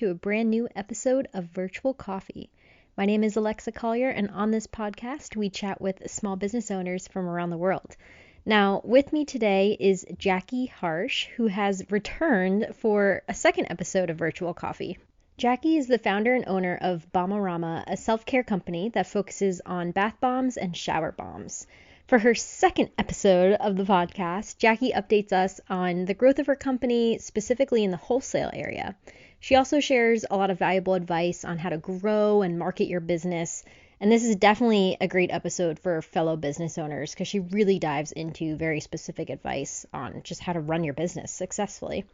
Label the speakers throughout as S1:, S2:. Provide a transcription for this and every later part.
S1: to a brand new episode of Virtual Coffee. My name is Alexa Collier, and on this podcast, we chat with small business owners from around the world. Now, with me today is Jackie Harsh, who has returned for a second episode of Virtual Coffee. Jackie is the founder and owner of Bomborama, a self-care company that focuses on bath bombs and shower bombs. For her second episode of the podcast, Jackie updates us on the growth of her company, specifically in the wholesale area. She also shares a lot of valuable advice on how to grow and market your business. And this is definitely a great episode for fellow business owners because she really dives into very specific advice on just how to run your business successfully.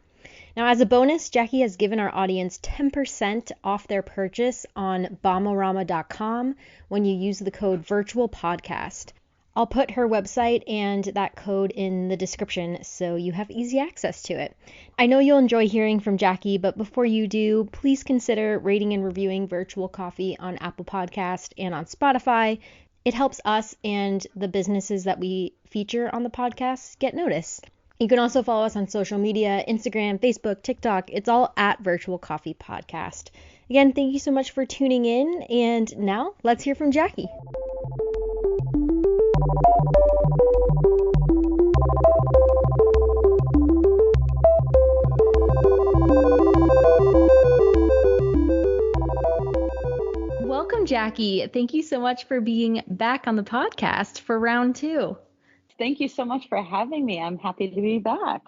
S1: Now, as a bonus, Jackie has given our audience 10% off their purchase on bomborama.com when you use the code VIRTUALPODCAST. I'll put her website and that code in the description so you have easy access to it. I know you'll enjoy hearing from Jackie, but before you do, please consider rating and reviewing Virtual Coffee on Apple Podcast and on Spotify. It helps us and the businesses that we feature on the podcast get noticed. You can also follow us on social media, Instagram, Facebook, TikTok. It's all at Virtual Coffee Podcast. Again, thank you so much for tuning in. And now let's hear from Jackie. Welcome, Jackie. Thank you so much for being back on the podcast for round 2.
S2: Thank you so much for having me. I'm happy to be back.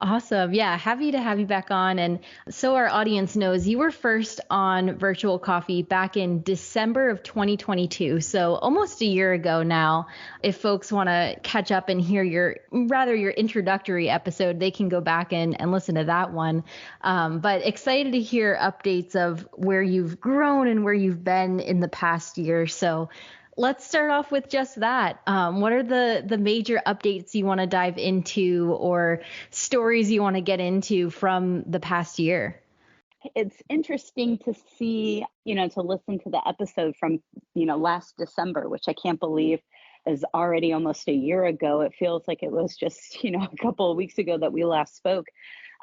S1: Awesome. Yeah, happy to have you back on. And so our audience knows, you were first on Virtual Coffee back in December of 2022. So almost a year ago now. If folks want to catch up and hear your introductory episode, they can go back and listen to that one. But excited to hear updates of where you've grown and where you've been in the past year. So let's start off with just that. What are the major updates you want to dive into or stories you want to get into from the past year?
S2: It's interesting to see, to listen to the episode from, last December, which I can't believe is already almost a year ago. It feels like it was just, a couple of weeks ago that we last spoke.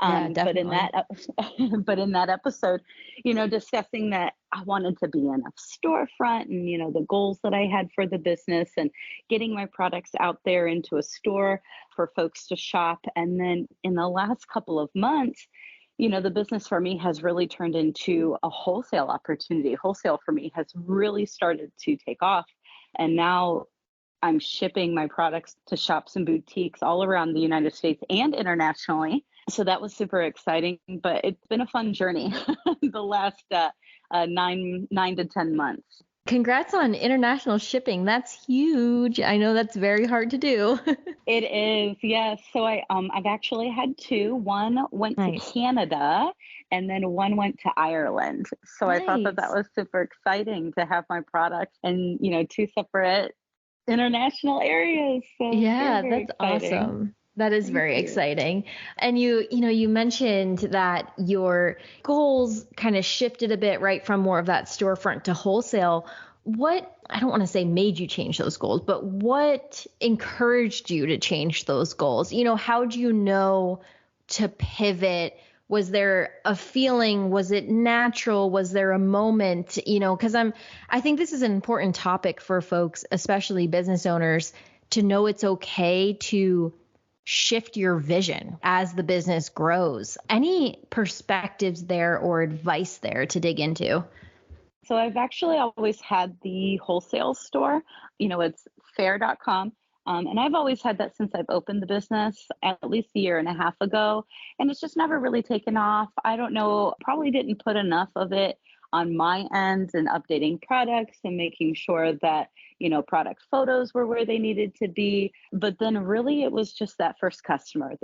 S1: Yeah,
S2: but in that episode, discussing that I wanted to be in a storefront and, the goals that I had for the business and getting my products out there into a store for folks to shop. And then in the last couple of months, the business for me has really turned into a wholesale opportunity. Wholesale for me has really started to take off. And now I'm shipping my products to shops and boutiques all around the United States and internationally. So that was super exciting, but it's been a fun journey the last 9 to 10 months.
S1: Congrats on international shipping. That's huge. I know that's very hard to do.
S2: It is, yes. So I've actually had 2. One went to Canada and then one went to Ireland. So I thought that was super exciting to have my products in, 2 separate international areas. So
S1: yeah,
S2: very
S1: that's
S2: exciting.
S1: Awesome. That is very exciting. And you mentioned that your goals kind of shifted a bit, right, from more of that storefront to wholesale. What, I don't want to say made you change those goals, but what encouraged you to change those goals? How do you know to pivot? Was there a feeling? Was it natural? Was there a moment? Because I think this is an important topic for folks, especially business owners, to know it's okay to shift your vision as the business grows. Any perspectives there or advice there to dig into?
S2: So I've actually always had the wholesale store. It's fair.com. And I've always had that since I've opened the business at least a year and a half ago. And it's just never really taken off. I don't know, probably didn't put enough of it on my end and updating products and making sure that, product photos were where they needed to be. But then really it was just that first customer,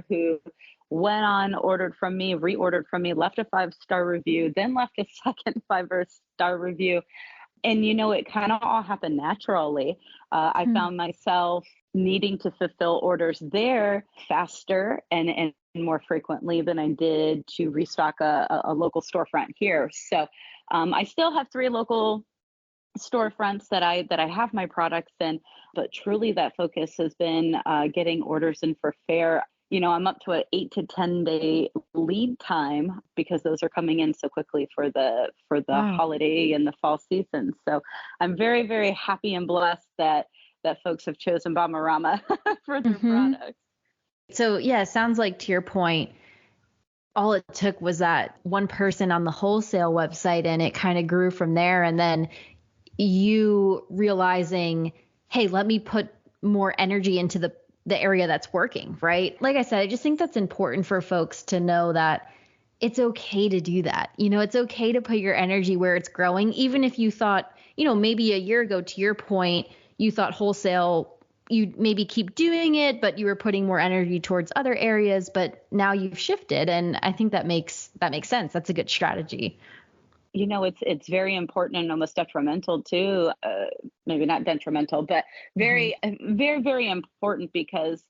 S2: who went on, ordered from me, reordered from me, left a 5-star review, then left a second 5-star review. And, it kind of all happened naturally. I found myself needing to fulfill orders there faster and more frequently than I did to restock a local storefront here. So I still have 3 local storefronts that I have my products in, but truly that focus has been getting orders in for fair. I'm up to an 8 to 10 day lead time because those are coming in so quickly for the
S1: Wow.
S2: holiday and the fall season. So I'm very, very happy and blessed that folks have chosen Bomborama for their
S1: Hmm.
S2: products.
S1: So yeah, it sounds like to your point, all it took was that one person on the wholesale website and it kind of grew from there. And then you realizing, hey, let me put more energy into the area that's working, right? Like I said, I just think that's important for folks to know that it's okay to do that. It's okay to put your energy where it's growing, even if you thought, maybe a year ago, to your point, you thought wholesale, you maybe keep doing it, but you were putting more energy towards other areas, but now you've shifted. And I think that makes sense. That's a good strategy.
S2: It's very important and almost detrimental too. Maybe not detrimental, but
S1: Hmm.
S2: very, very important because,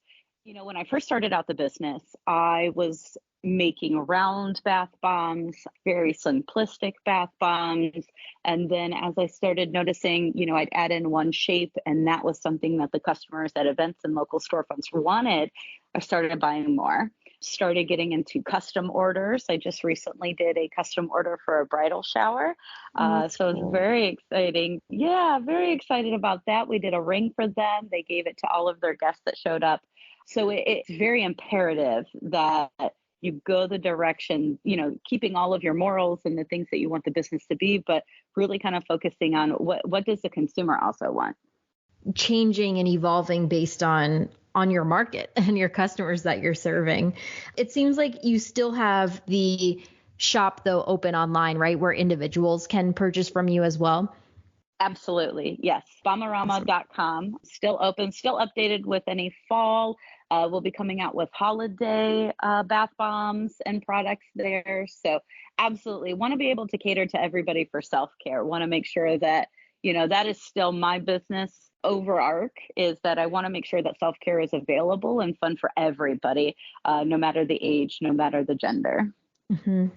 S2: when I first started out the business, I was making round bath bombs, very simplistic bath bombs. And then as I started noticing, I'd add in one shape, and that was something that the customers at events and local storefronts wanted, I started buying more. Started getting into custom orders. I just recently did a custom order for a bridal shower.
S1: Oh, that's
S2: So it's
S1: cool.
S2: very exciting. Yeah, very excited about that. We did a ring for them. They gave it to all of their guests that showed up. So it's very imperative that you go the direction, keeping all of your morals and the things that you want the business to be, but really kind of focusing on what does the consumer also want.
S1: Changing and evolving based on your market and your customers that you're serving. It seems like you still have the shop though open online, right? Where individuals can purchase from you as well.
S2: Absolutely. Yes.
S1: Awesome.
S2: Bomborama.com. Still open, still updated with any fall. We'll be coming out with holiday bath bombs and products there. So, absolutely want to be able to cater to everybody for self care. Want to make sure that, that is still my business overarch is that I want to make sure that self care is available and fun for everybody, no matter the age, no matter the gender.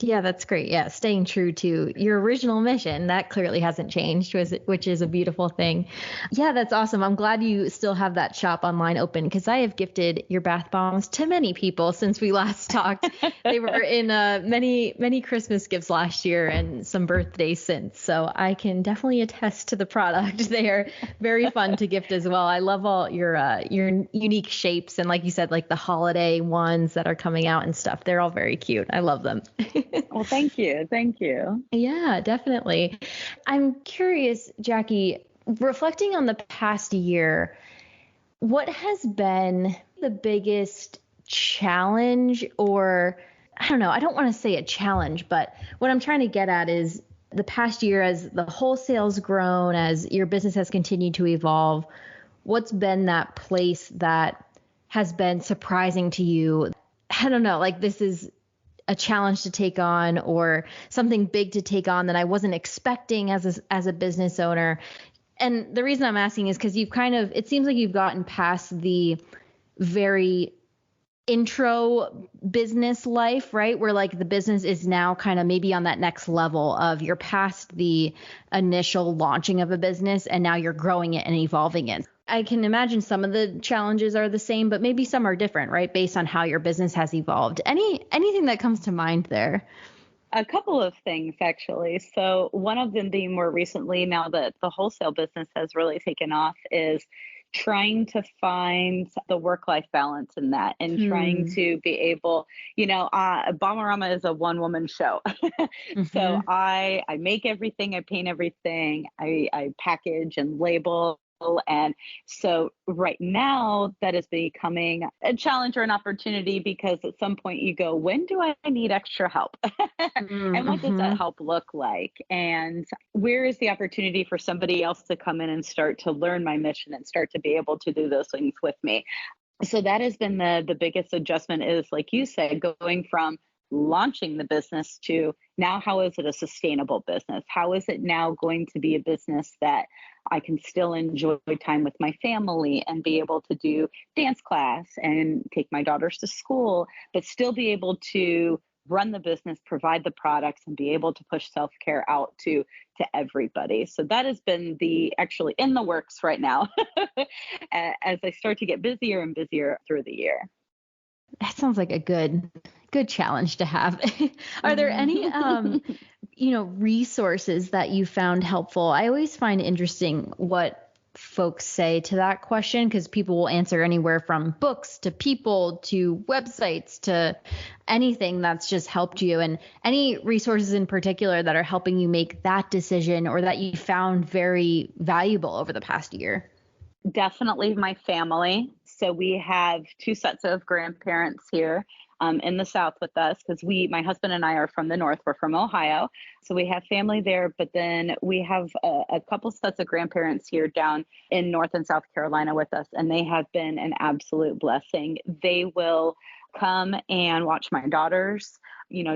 S1: Yeah, that's great. Yeah, staying true to your original mission, that clearly hasn't changed, which is a beautiful thing. Yeah, that's awesome. I'm glad you still have that shop online open because I have gifted your bath bombs to many people since we last talked. They were in many Christmas gifts last year and some birthdays since. So I can definitely attest to the product. They are very fun to gift as well. I love all your unique shapes and like you said, like the holiday ones that are coming out and stuff. They're all very cute. I love them.
S2: Well, thank you. Thank you.
S1: Yeah, definitely. I'm curious, Jackie, reflecting on the past year, what has been the biggest challenge, or I don't know, I don't want to say a challenge, but what I'm trying to get at is the past year as the wholesale's grown, as your business has continued to evolve, what's been that place that has been surprising to you? I don't know, like this is a challenge to take on or something big to take on that I wasn't expecting as a business owner. And the reason I'm asking is because it seems like you've gotten past the very intro business life, right? Where like the business is now kind of maybe on that next level of you're past the initial launching of a business and now you're growing it and evolving it. I can imagine some of the challenges are the same, but maybe some are different, right? Based on how your business has evolved. Anything that comes to mind there?
S2: A couple of things, actually. So, one of them being more recently, now that the wholesale business has really taken off, is trying to find the work life balance in that and trying
S1: Hmm.
S2: to be able, Bomberama is a one woman show. So,
S1: Mm-hmm.
S2: I make everything, I paint everything, I package and label. And so right now that is becoming a challenge or an opportunity because at some point you go, when do I need extra help? And what does
S1: Mm-hmm.
S2: that help look like? And where is the opportunity for somebody else to come in and start to learn my mission and start to be able to do those things with me? So that has been the biggest adjustment is like you said, going from launching the business to now how is it a sustainable business? How is it now going to be a business that I can still enjoy time with my family and be able to do dance class and take my daughters to school, but still be able to run the business, provide the products, and be able to push self-care out to everybody. So that has been the actually in the works right now as I start to get busier and busier through the year.
S1: That sounds like a good challenge to have. Are there any
S2: Mhm.
S1: resources that you found helpful? I always find interesting what folks say to that question, because people will answer anywhere from books to people to websites to anything that's just helped you, and any resources in particular that are helping you make that decision or that you found very valuable over the past year.
S2: Definitely my family. So we have two sets of grandparents here in the South with us because my husband and I are from the North. We're from Ohio. So we have family there, but then we have a couple sets of grandparents here down in North and South Carolina with us, and they have been an absolute blessing. They will come and watch my daughters,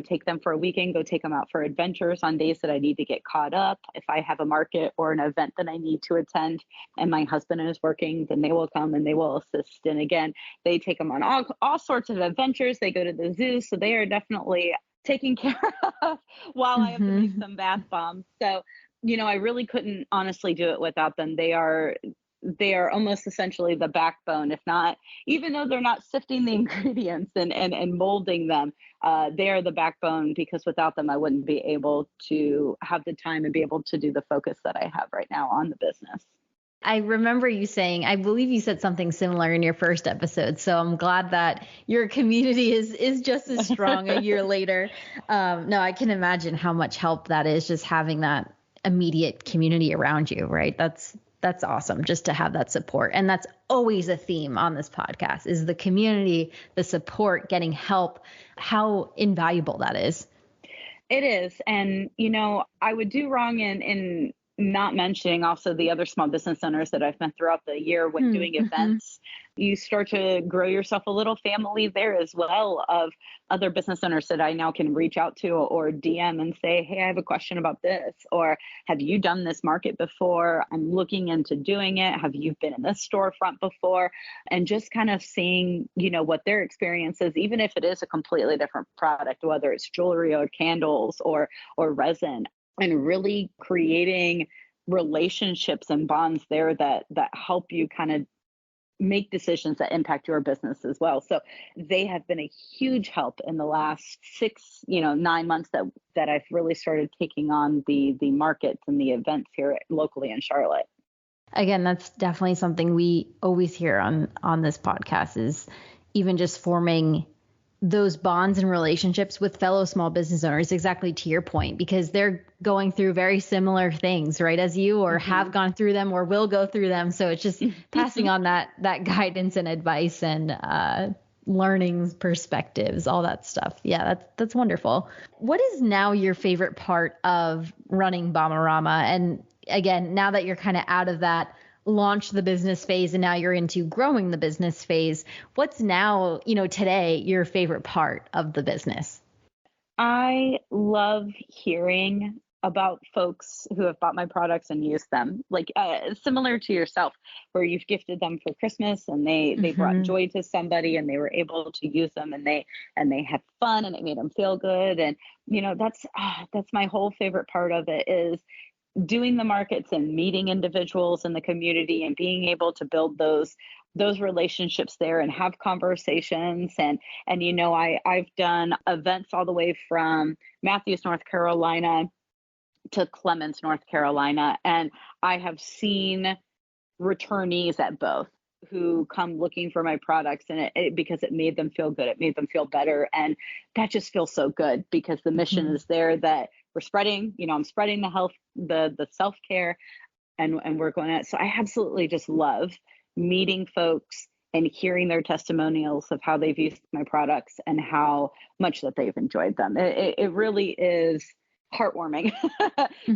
S2: take them for a weekend, go take them out for adventures on days that I need to get caught up. If I have a market or an event that I need to attend and my husband is working, then they will come and they will assist. And again, they take them on all sorts of adventures. They go to the zoo. So they are definitely taken care of while I have to make some bath bombs. So, I really couldn't honestly do it without them. They are almost essentially the backbone, if not, even though they're not sifting the ingredients and molding them, they are the backbone, because without them, I wouldn't be able to have the time and be able to do the focus that I have right now on the business.
S1: I remember you saying, I believe you said something similar in your first episode. So I'm glad that your community is just as strong a year later. No, I can imagine how much help that is, just having that immediate community around you, right? That's awesome, just to have that support. And that's always a theme on this podcast, is the community, the support, getting help, how invaluable that is.
S2: It is. And, I would do wrong in not mentioning also the other small business owners that I've met throughout the year when doing events. You start to grow yourself a little family there as well, of other business owners that I now can reach out to or DM and say, hey, I have a question about this, or have you done this market before? I'm looking into doing it. Have you been in this storefront before? And just kind of seeing, what their experience is, even if it is a completely different product, whether it's jewelry or candles or resin, and really creating relationships and bonds there that help you kind of make decisions that impact your business as well. So they have been a huge help in the last 9 months that I've really started taking on the markets and the events here locally in Charlotte.
S1: Again, that's definitely something we always hear on this podcast, is even just forming those bonds and relationships with fellow small business owners, exactly to your point, because they're going through very similar things, right, as you, or have gone through them or will go through them. So it's just passing on that guidance and advice and learnings, perspectives, all that stuff. Yeah, that's wonderful. What is now your favorite part of running Bomborama? And again, now that you're kind of out of that launch the business phase and now you're into growing the business phase, what's now, today, your favorite part of the business?
S2: I love hearing about folks who have bought my products and used them, like similar to yourself, where you've gifted them for Christmas and they brought joy to somebody and they were able to use them and they had fun and it made them feel good. And that's my whole favorite part of it, is doing the markets and meeting individuals in the community and being able to build those relationships there and have conversations. And I've done events all the way from Matthews, North Carolina to Clemens, North Carolina, and I have seen returnees at both who come looking for my products, and it because it made them feel good, it made them feel better, and that just feels so good, because the mission is there, that we're spreading, I'm spreading the health, the self-care, and we're going at. So I absolutely just love meeting folks and hearing their testimonials of how they've used my products and how much that they've enjoyed them. It really is heartwarming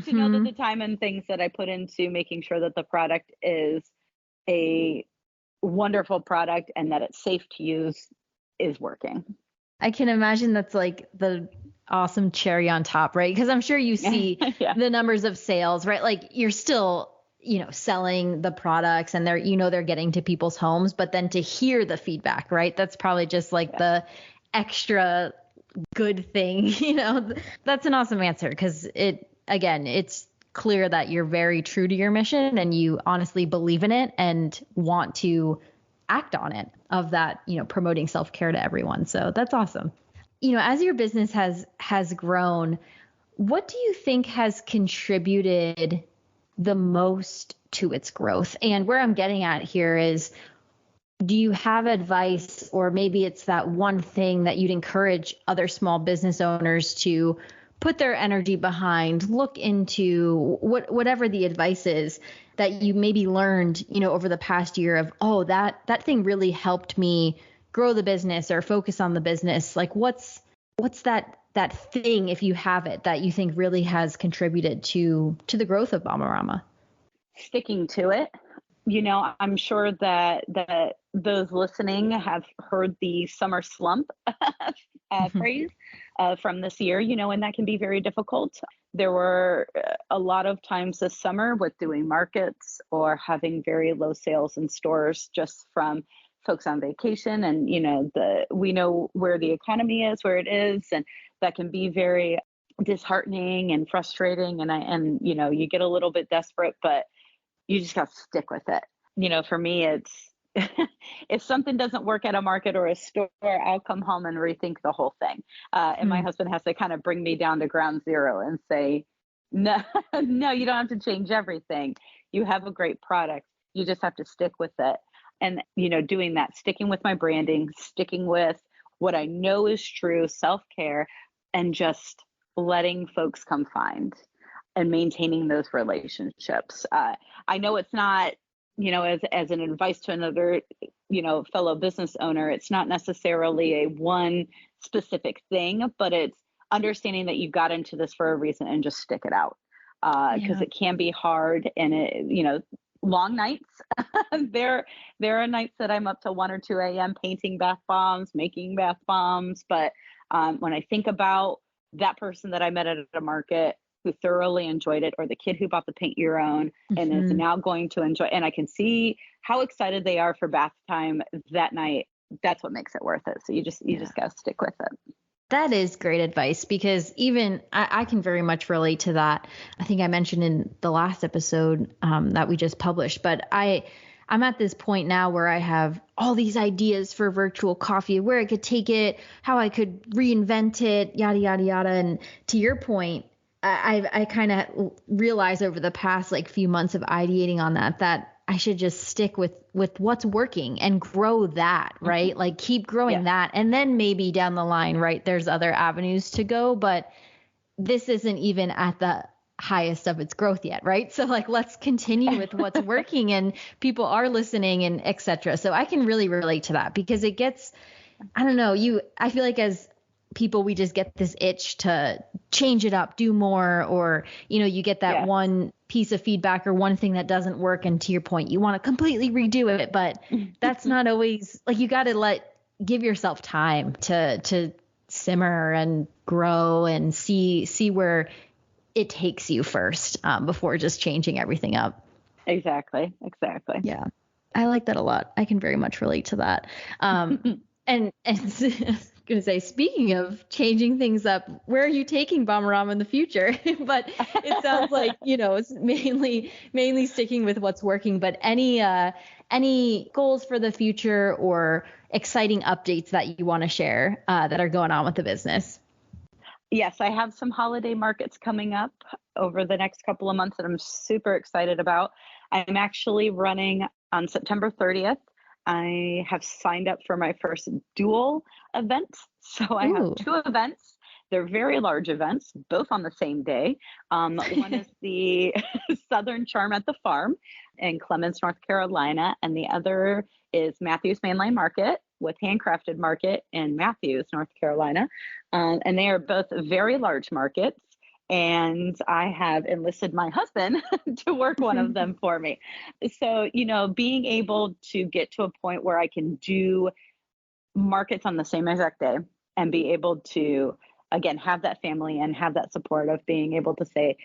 S2: to know that the time and things that I put into making sure that the product is a wonderful product and that it's safe to use is working.
S1: I can imagine that's like the awesome cherry on top, right? Because I'm sure you see the numbers of sales, right? Like you're still, selling the products and they're getting to people's homes, but then to hear the feedback, right? That's probably just like the extra good thing, That's an awesome answer, because it's clear that you're very true to your mission and you honestly believe in it and want to act on it, of that, promoting self-care to everyone. So that's awesome. As your business has grown, what do you think has contributed the most to its growth? And where I'm getting at here is, do you have advice, or maybe it's that one thing that you'd encourage other small business owners to put their energy behind, look into, whatever the advice is that you maybe learned, over the past year of, oh, that thing really helped me grow the business or focus on the business? Like what's that thing, if you have it, that you think really has contributed to the growth of Bomborama?
S2: Sticking to it. I'm sure that those listening have heard the summer slump phrase from this year, and that can be very difficult. There were a lot of times this summer with doing markets or having very low sales in stores just from folks on vacation. And, we know where the economy is, where it is, and that can be very disheartening and frustrating. And you get a little bit desperate, but you just got to stick with it. For me, it's if something doesn't work at a market or a store, I'll come home and rethink the whole thing. And my husband has to kind of bring me down to ground zero and say, no, no, you don't have to change everything. You have a great product. You just have to stick with it. And, doing that, sticking with my branding, sticking with what I know is true, self-care, and just letting folks come find and maintaining those relationships. I know it's not, as an advice to another, fellow business owner, it's not necessarily a one specific thing, but it's understanding that you got into this for a reason and just stick it out. Because it can be hard, and long nights. There are nights that I'm up to 1 or 2 a.m. painting bath bombs, making bath bombs. But when I think about that person that I met at a market who thoroughly enjoyed it, or the kid who bought the paint your own and is now going to enjoy, and I can see how excited they are for bath time that night, that's what makes it worth it. So you just got to stick with it.
S1: That is great advice, because even I can very much relate to that. I think I mentioned in the last episode that we just published, but I'm at this point now where I have all these ideas for virtual coffee, where I could take it, how I could reinvent it, yada, yada, yada. And to your point, I kind of realized over the past few months of ideating on that I should just stick with what's working and grow that, right? Like keep growing that. And then maybe down the line, right, there's other avenues to go, but this isn't even at the highest of its growth yet, right? So let's continue with what's working, and people are listening, and et cetera. So I can really relate to that, because it gets, I don't know, I feel like as people, we just get this itch to change it up, do more, or, you get that one piece of feedback or one thing that doesn't work. And to your point, you want to completely redo it, but that's not always, you got to give yourself time to simmer and grow and see where it takes you first, before just changing everything up.
S2: Exactly.
S1: Yeah. I like that a lot. I can very much relate to that. And going to say, speaking of changing things up, where are you taking Bomborama in the future? But it sounds like, it's mainly sticking with what's working, but any goals for the future or exciting updates that you want to share that are going on with the business?
S2: Yes, I have some holiday markets coming up over the next couple of months that I'm super excited about. I'm actually running on September 30th. I have signed up for my first dual event. So I have 2 events. They're very large events, both on the same day. One is the Southern Charm at the Farm in Clemens, North Carolina, and the other is Matthews Mainline Market with Handcrafted Market in Matthews, North Carolina. And they are both very large markets. And I have enlisted my husband to work one of them for me. So, being able to get to a point where I can do markets on the same exact day and be able to, again, have that family and have that support of being able to say,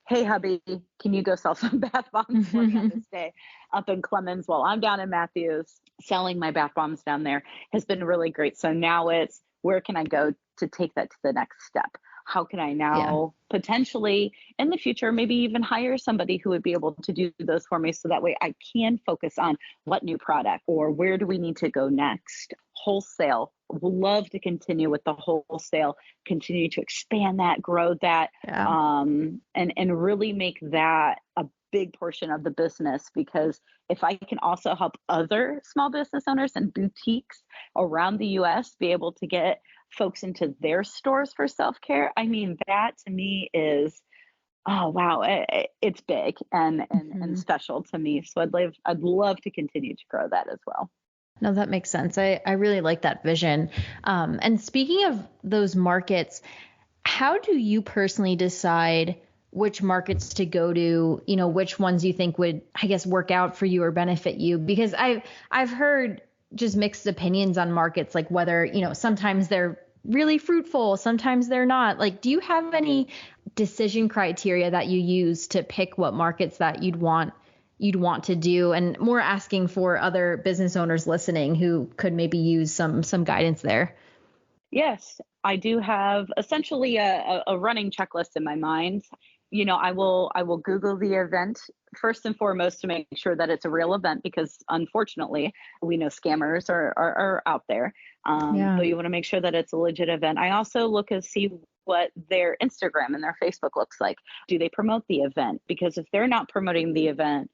S2: hey, hubby, can you go sell some bath bombs for me on this day up in Clemens while I'm down in Matthews selling my bath bombs down there, has been really great. So now it's, where can I go to take that to the next step? how can I
S1: Yeah.
S2: now potentially in the future maybe even hire somebody who would be able to do those for me so that way I can focus on what new product or where do we need to go next. Wholesale, love to continue with the wholesale, continue to expand that, grow that,
S1: Yeah.
S2: and really make that a big portion of the business, because if I can also help other small business owners and boutiques around the US be able to get folks into their stores for self-care, I mean, that to me is, oh wow, it's big and
S1: Mhm.
S2: special to me. So I'd love to continue to grow that as well.
S1: No, that makes sense. I really like that vision. And speaking of those markets, how do you personally decide which markets to go to, which ones you think would, I guess, work out for you or benefit you? Because I've heard just mixed opinions on markets, like whether, sometimes they're really fruitful, sometimes they're not. Like, do you have any decision criteria that you use to pick what markets that you'd want to do, and more asking for other business owners listening who could maybe use some guidance there?
S2: Yes, I do have essentially a running checklist in my mind. I will Google the event first and foremost to make sure that it's a real event, because unfortunately we know scammers are out there.
S1: Yeah.
S2: But you want to make sure that it's a legit event. I also look and see what their Instagram and their Facebook looks like. Do they promote the event? Because if they're not promoting the event,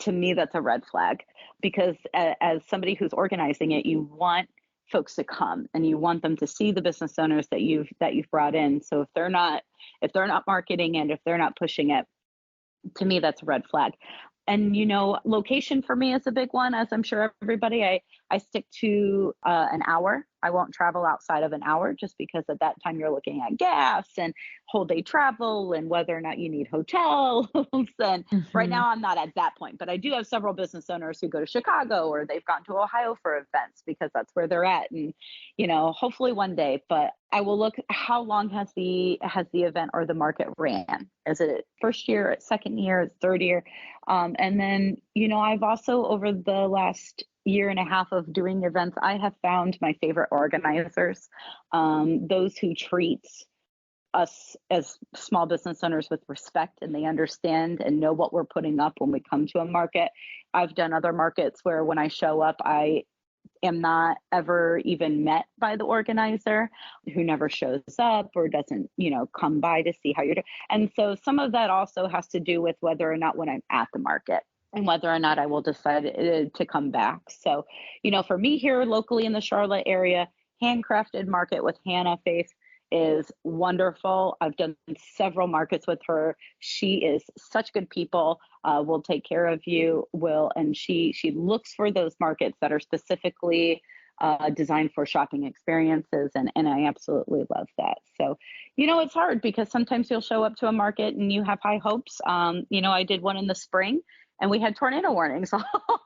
S2: to me that's a red flag, because as somebody who's organizing it, you want folks to come and you want them to see the business owners that you've brought in. So if they're not marketing it, if they're not pushing it, to me that's a red flag. And location for me is a big one, as I'm sure everybody. I stick to an hour. I won't travel outside of an hour, just because at that time you're looking at gas and whole day travel and whether or not you need hotels. And right
S1: Hmm.
S2: now I'm not at that point, but I do have several business owners who go to Chicago or they've gone to Ohio for events because that's where they're at. And hopefully one day. But I will look, how long has the event or the market ran? Is it first year, second year, third year? And then, I've also, over the last year and a half of doing events, I have found my favorite organizers, those who treat us as small business owners with respect, and they understand and know what we're putting up when we come to a market. I've done other markets where when I show up, I am not ever even met by the organizer, who never shows up or doesn't, come by to see how you're doing. And so some of that also has to do with whether or not when I'm at the market and whether or not I will decide to come back. So, for me here locally in the Charlotte area, handcrafted market with Hannah Faith is wonderful. I've done several markets with her. She is such good people. Will take care of you, will, and she looks for those markets that are specifically designed for shopping experiences, and I absolutely love that. So, it's hard because sometimes you'll show up to a market and you have high hopes. I did one in the spring and we had tornado warnings all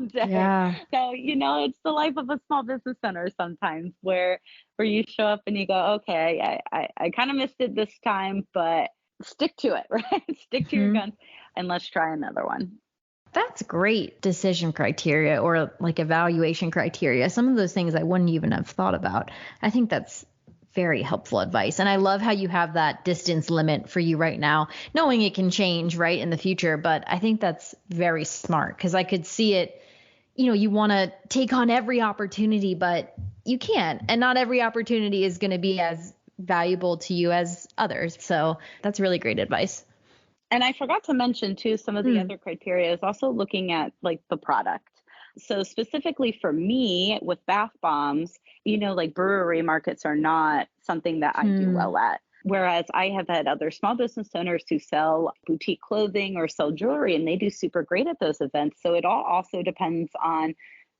S2: day.
S1: Yeah.
S2: So, it's the life of a small business owner sometimes, where you show up and you go, okay, I kind of missed it this time, but stick to it, right? Stick to your
S1: Hmm.
S2: guns and let's try another one.
S1: That's great decision criteria, or like evaluation criteria. Some of those things I wouldn't even have thought about. I think that's very helpful advice. And I love how you have that distance limit for you right now, knowing it can change right in the future. But I think that's very smart, because I could see it. You want to take on every opportunity, but you can't. And not every opportunity is going to be as valuable to you as others. So that's really great advice.
S2: And I forgot to mention too, some of the
S1: Mm.
S2: other criteria is also looking at like the product. So specifically for me with bath bombs, like brewery markets are not something that I do
S1: Hmm.
S2: well at. Whereas I have had other small business owners who sell boutique clothing or sell jewelry, and they do super great at those events. So it all also depends on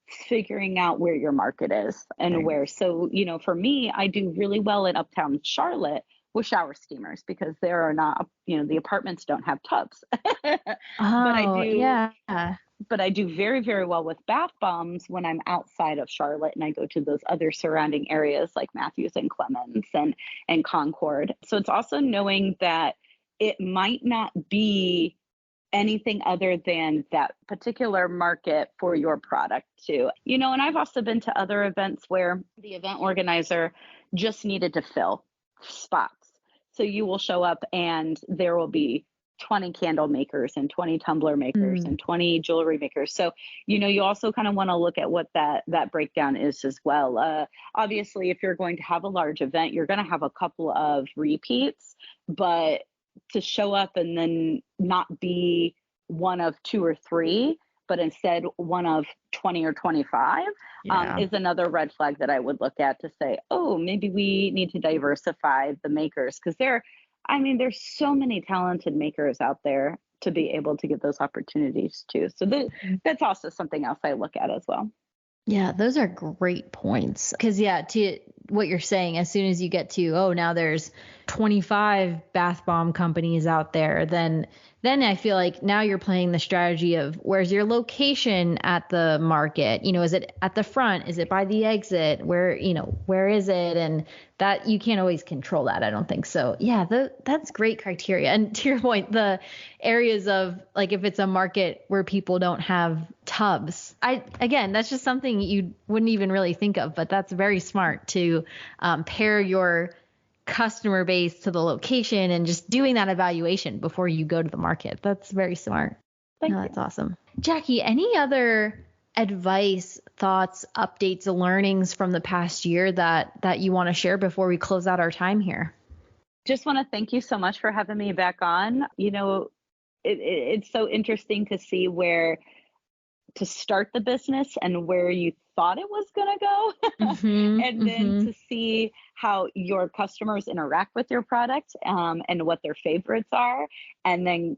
S2: figuring out where your market is and
S1: Right.
S2: where. So, for me, I do really well in Uptown Charlotte with shower steamers, because there are not, the apartments don't have tubs. but I
S1: Oh,
S2: do
S1: yeah.
S2: but I do very, very well with bath bombs when I'm outside of Charlotte and I go to those other surrounding areas like Matthews and Clemens and Concord. So it's also knowing that it might not be anything other than that particular market for your product too. And I've also been to other events where the event organizer just needed to fill spots. So you will show up and there will be 20 candle makers and 20 tumbler makers and 20 jewelry makers. So, you also kind of want to look at what that breakdown is as well. Obviously, if you're going to have a large event, you're going to have a couple of repeats, but to show up and then not be one of two or three, but instead one of 20 or 25 is another red flag that I would look at to say, oh, maybe we need to diversify the makers, because there's so many talented makers out there to be able to get those opportunities too. So that's also something else I look at as well.
S1: Yeah, those are great points. Because, to what you're saying, as soon as you get to, now there's 25 bath bomb companies out there, then I feel like now you're playing the strategy of where's your location at the market? Is it at the front? Is it by the exit? Where is it? And that you can't always control that, I don't think. So yeah, that's great criteria. And to your point, the areas of like, if it's a market where people don't have tubs, again, that's just something you wouldn't even really think of, but that's very smart to pair your customer base to the location and just doing that evaluation before you go to the market. That's very smart.
S2: Thank you.
S1: That's awesome. Jackie, any other advice, thoughts, updates, learnings from the past year that you want to share before we close out our time here?
S2: Just want to thank you so much for having me back on. It's so interesting to see where to start the business and where you thought it was going to go. And then to see how your customers interact with your product and what their favorites are, and then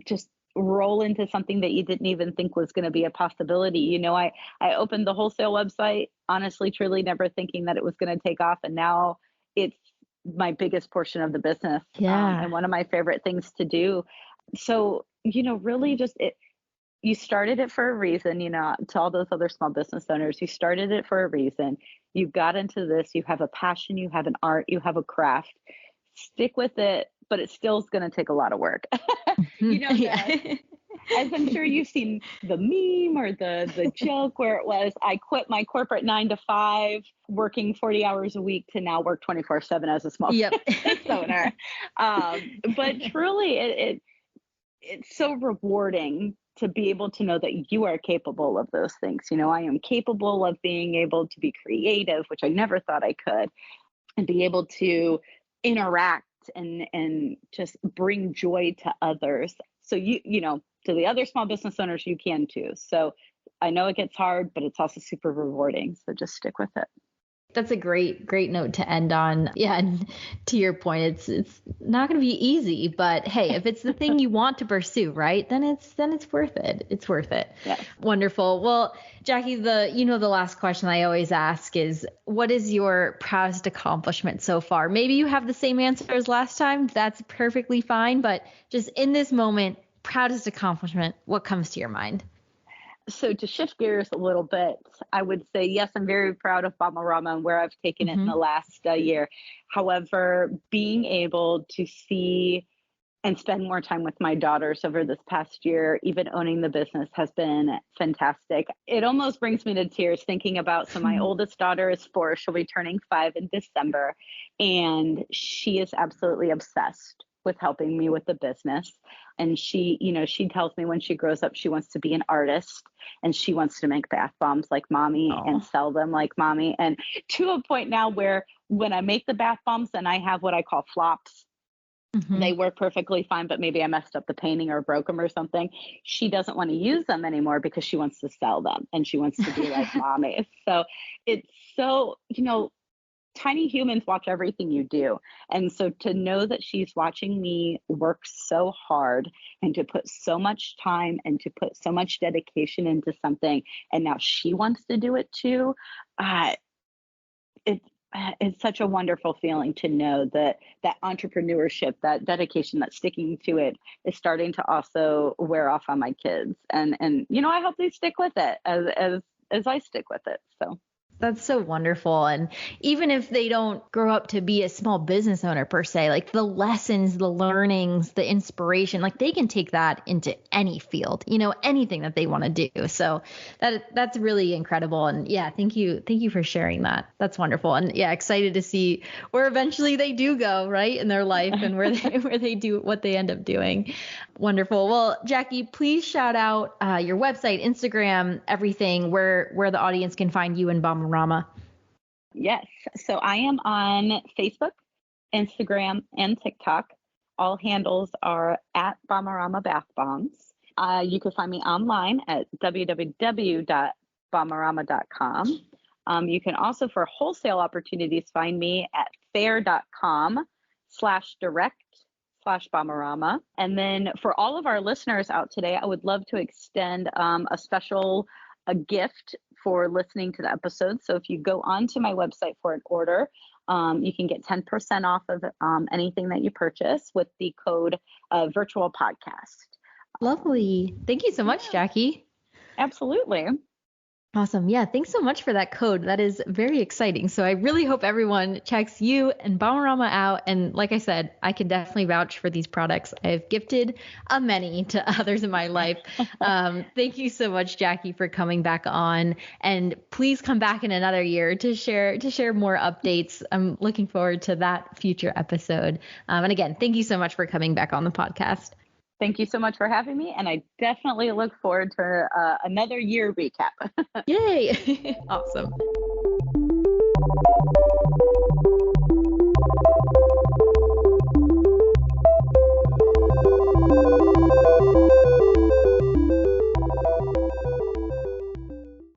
S2: just roll into something that you didn't even think was going to be a possibility. I opened the wholesale website, honestly, truly never thinking that it was going to take off. And now it's my biggest portion of the business and one of my favorite things to do. So, really just you started it for a reason, to all those other small business owners, you started it for a reason. You got into this, you have a passion, you have an art, you have a craft. Stick with it, but it still is going to take a lot of work. As I'm sure you've seen the meme or the joke where it was, I quit my corporate 9 to 5, working 40 hours a week to now work 24/7 as a small business owner. But truly, it's so rewarding to be able to know that you are capable of those things. I am capable of being able to be creative, which I never thought I could, and be able to interact and just bring joy to others. So to the other small business owners, you can too. So I know it gets hard, but it's also super rewarding. So just stick with it.
S1: That's a great note to end on. Yeah. And to your point, it's not going to be easy, but hey, if it's the thing you want to pursue, right, then it's worth it. It's worth it.
S2: Yes.
S1: Wonderful. Well, Jackie, the last question I always ask is, what is your proudest accomplishment so far? Maybe you have the same answer as last time. That's perfectly fine. But just in this moment, proudest accomplishment, what comes to your mind?
S2: So to shift gears a little bit, I would say, yes, I'm very proud of Bomborama and where I've taken it in the last year. However, being able to see and spend more time with my daughters over this past year, even owning the business, has been fantastic. It almost brings me to tears thinking about, so my oldest daughter is 4. She'll be turning 5 in December. And she is absolutely obsessed with helping me with the business. And she tells me when she grows up, she wants to be an artist and she wants to make bath bombs like mommy and sell them like mommy. And to a point now where when I make the bath bombs and I have what I call flops, they work perfectly fine, but maybe I messed up the painting or broke them or something. She doesn't want to use them anymore because she wants to sell them and she wants to be like mommy. So it's so, tiny humans watch everything you do. And so to know that she's watching me work so hard and to put so much time and to put so much dedication into something, and now she wants to do it too, it's such a wonderful feeling to know that entrepreneurship, that dedication, that sticking to it is starting to also wear off on my kids. And I hope they stick with it as I stick with it. So.
S1: That's so wonderful. And even if they don't grow up to be a small business owner per se, like the lessons, the learnings, the inspiration, like they can take that into any field, anything that they want to do. So that's really incredible. And yeah, thank you. Thank you for sharing that. That's wonderful. And yeah, excited to see where eventually they do go, right, in their life and where they do what they end up doing. Wonderful. Well, Jackie, please shout out your website, Instagram, everything where the audience can find you and Bomborama.
S2: Yes. So I am on Facebook, Instagram, and TikTok. All handles are at Bomborama Bath Bombs. You can find me online at www.bomborama.com. You can also, for wholesale opportunities, find me at fair.com/direct/Bomborama. And then for all of our listeners out today, I would love to extend a gift for listening to the episode. So if you go onto my website for an order, you can get 10% off of anything that you purchase with the code virtual podcast.
S1: Lovely. Thank you so much, Jackie.
S2: Absolutely.
S1: Awesome. Yeah. Thanks so much for that code. That is very exciting. So I really hope everyone checks you and Bomborama out. And like I said, I can definitely vouch for these products. I've gifted many to others in my life. Thank you so much, Jackie, for coming back on. And please come back in another year to share more updates. I'm looking forward to that future episode. And again, thank you so much for coming back on the podcast.
S2: Thank you so much for having me. And I definitely look forward to another year recap.
S1: Yay. Awesome.